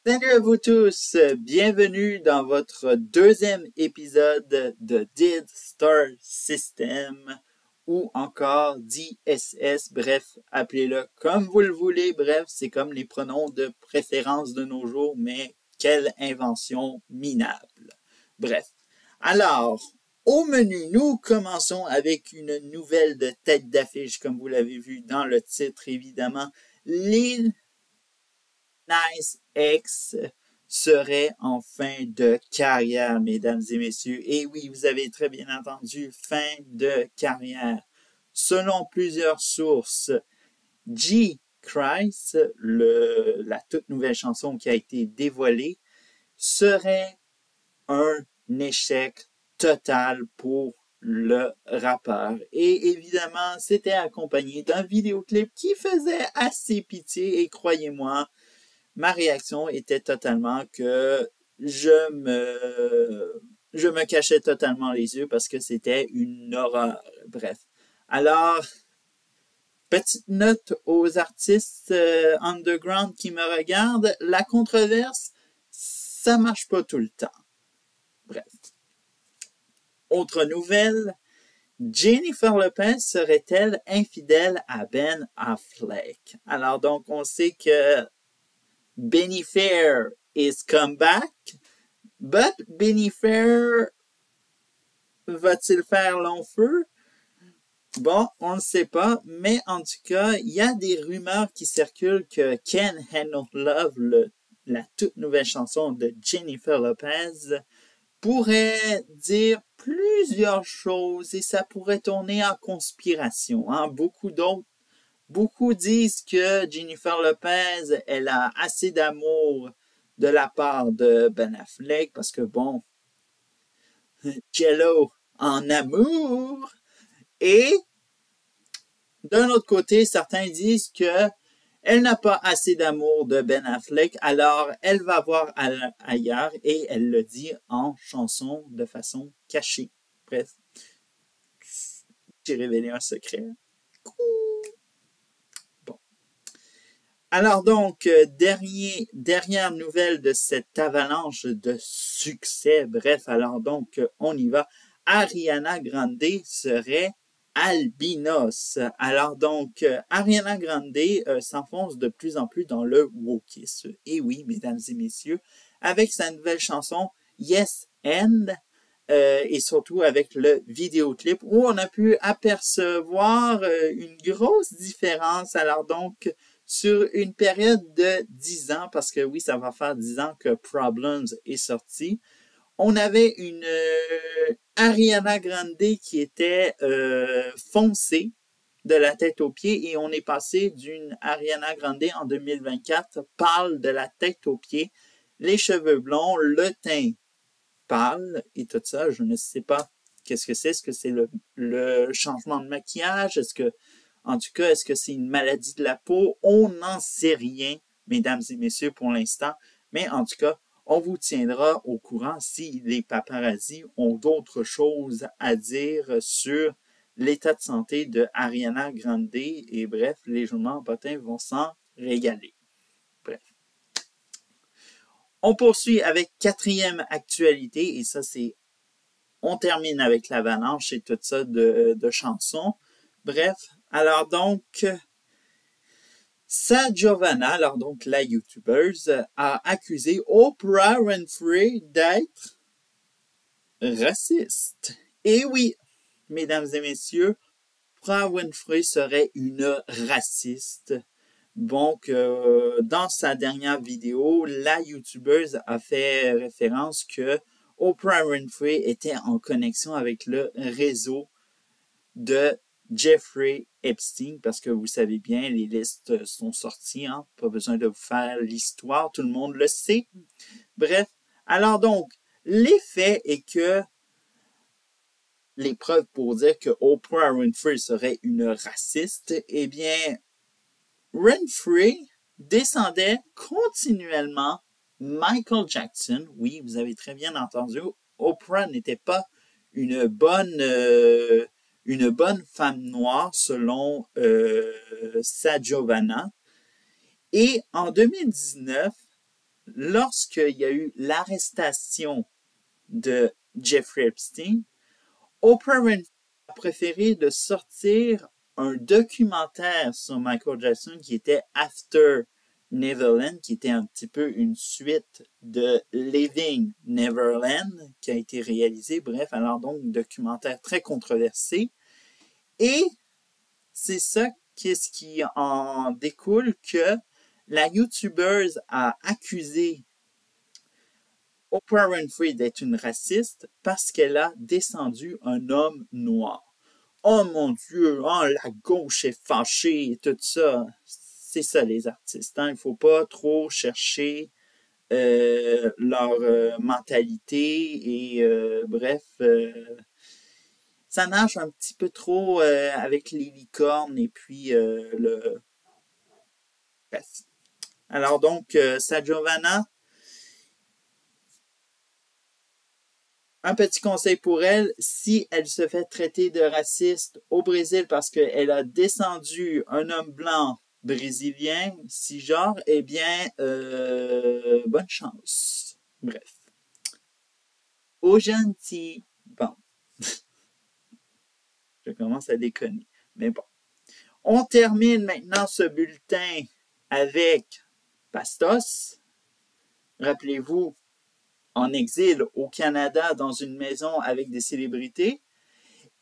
Salut à vous tous, bienvenue dans votre deuxième épisode de Did Star System ou encore DSS, bref, appelez-le comme vous le voulez, bref, c'est comme les pronoms de préférence de nos jours, mais quelle invention minable. Bref, alors, au menu, nous commençons avec une nouvelle de tête d'affiche, comme vous l'avez vu dans le titre, évidemment, l'île Nice X serait en fin de carrière, mesdames et messieurs. Et oui, vous avez très bien entendu, fin de carrière. Selon plusieurs sources, G. Christ, la toute nouvelle chanson qui a été dévoilée, serait un échec total pour le rappeur. Et évidemment, c'était accompagné d'un vidéoclip qui faisait assez pitié et croyez-moi, ma réaction était totalement que je me cachais totalement les yeux parce que c'était une horreur. Bref. Alors, petite note aux artistes underground qui me regardent, la controverse, ça marche pas tout le temps. Bref. Autre nouvelle, Jennifer Lopez serait-elle infidèle à Ben Affleck? Alors donc, on sait que Benny Fair is come back, but Benny Fair va-t-il faire long feu? Bon, on ne sait pas, mais en tout cas, il y a des rumeurs qui circulent que Can't Handle Love, la toute nouvelle chanson de Jennifer Lopez, pourrait dire plusieurs choses et ça pourrait tourner en conspiration. Hein? Beaucoup disent que Jennifer Lopez, elle a assez d'amour de la part de Ben Affleck parce que bon, Jello en amour. Et d'un autre côté, certains disent que elle n'a pas assez d'amour de Ben Affleck, alors elle va voir ailleurs et elle le dit en chanson de façon cachée. Bref, j'ai révélé un secret. Bon. Alors donc, dernière nouvelle de cette avalanche de succès. Bref, alors donc, on y va. Ariana Grande serait albinos. Alors donc, Ariana Grande s'enfonce de plus en plus dans le wokisme. Et oui, mesdames et messieurs, avec sa nouvelle chanson Yes and, et surtout avec le vidéoclip où on a pu apercevoir une grosse différence. Alors donc, sur une période de 10 ans, parce que oui, ça va faire 10 ans que Problems est sorti, on avait une Ariana Grande qui était foncée de la tête aux pieds et on est passé d'une Ariana Grande en 2024 pâle de la tête aux pieds, les cheveux blonds, le teint pâle et tout ça. Je ne sais pas qu'est-ce que c'est. Est-ce que c'est le changement de maquillage? En tout cas, est-ce que c'est une maladie de la peau? On n'en sait rien, mesdames et messieurs, pour l'instant. Mais en tout cas, on vous tiendra au courant si les paparazzis ont d'autres choses à dire sur l'état de santé de Ariana Grande. Et bref, les journaux en potin vont s'en régaler. Bref. On poursuit avec quatrième actualité, et ça c'est, on termine avec l'avalanche et tout ça de chansons. Bref, alors donc, Sa Giovanna, alors donc la YouTubeuse, a accusé Oprah Winfrey d'être raciste. Et oui, mesdames et messieurs, Oprah Winfrey serait une raciste. Donc, dans sa dernière vidéo, la YouTubeuse a fait référence que Oprah Winfrey était en connexion avec le réseau de Jeffrey Epstein, parce que vous savez bien, les listes sont sorties, hein? Pas besoin de vous faire l'histoire, tout le monde le sait. Bref, alors donc, l'effet est que les preuves pour dire que Oprah Winfrey serait une raciste, eh bien, Winfrey descendait continuellement Michael Jackson. Oui, vous avez très bien entendu. Oprah n'était pas une bonne femme noire selon Sa Giovanna. Et en 2019, lorsqu'il y a eu l'arrestation de Jeffrey Epstein, Oprah Winfrey a préféré de sortir un documentaire sur Michael Jackson qui était After Neverland, qui était un petit peu une suite de Living Neverland, qui a été réalisé. Bref, alors donc, un documentaire très controversé. Et c'est ça qu'est-ce qui en découle, que la YouTubeuse a accusé Oprah Winfrey d'être une raciste parce qu'elle a descendu un homme noir. Oh mon Dieu, oh, la gauche est fâchée et tout ça. C'est ça les artistes. Hein? Il ne faut pas trop chercher leur mentalité et bref, ça nage un petit peu trop avec les licornes et puis le... Bref. Alors donc, Sa Giovanna, un petit conseil pour elle, si elle se fait traiter de raciste au Brésil parce qu'elle a descendu un homme blanc brésilien, cisgenre, eh bien, bonne chance. Bref. Au gentil. Bon. Je commence à déconner. Mais bon. On termine maintenant ce bulletin avec Bastos. Rappelez-vous, en exil au Canada dans une maison avec des célébrités,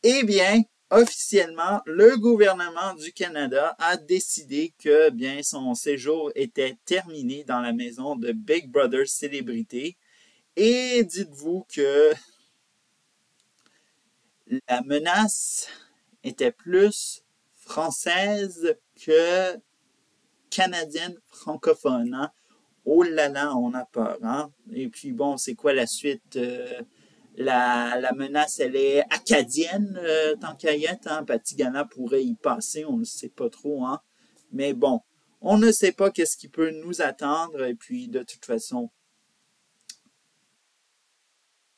eh bien, officiellement, le gouvernement du Canada a décidé que bien son séjour était terminé dans la maison de Big Brother Célébrité. Et dites-vous que la menace était plus française que canadienne francophone. Hein? Oh là là, on a peur. Hein? Et puis bon, c'est quoi la suite? La menace, elle est acadienne, tant qu'à y être. Hein? Patigana pourrait y passer, on ne sait pas trop. Hein? Mais bon, on ne sait pas qu'est-ce qui peut nous attendre. Et puis, de toute façon,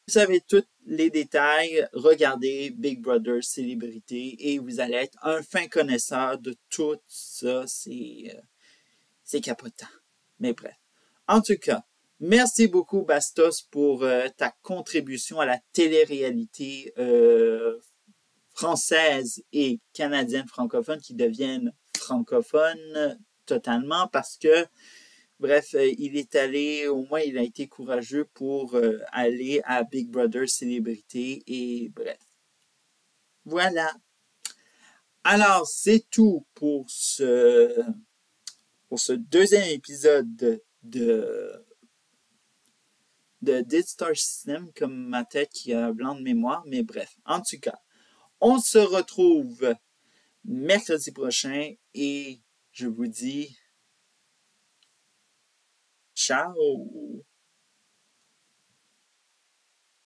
vous savez tous les détails. Regardez Big Brother Célébrité et vous allez être un fin connaisseur de tout ça. C'est capotant. Mais bref. En tout cas, merci beaucoup, Bastos, pour ta contribution à la télé-réalité française et canadienne francophone qui deviennent francophones totalement parce que, bref, il est allé, au moins il a été courageux pour aller à Big Brother Célébrité et bref. Voilà. Alors, c'est tout pour ce deuxième épisode de Dead Star System, comme ma tête qui a un blanc de mémoire, mais bref. En tout cas, on se retrouve mercredi prochain et je vous dis ciao!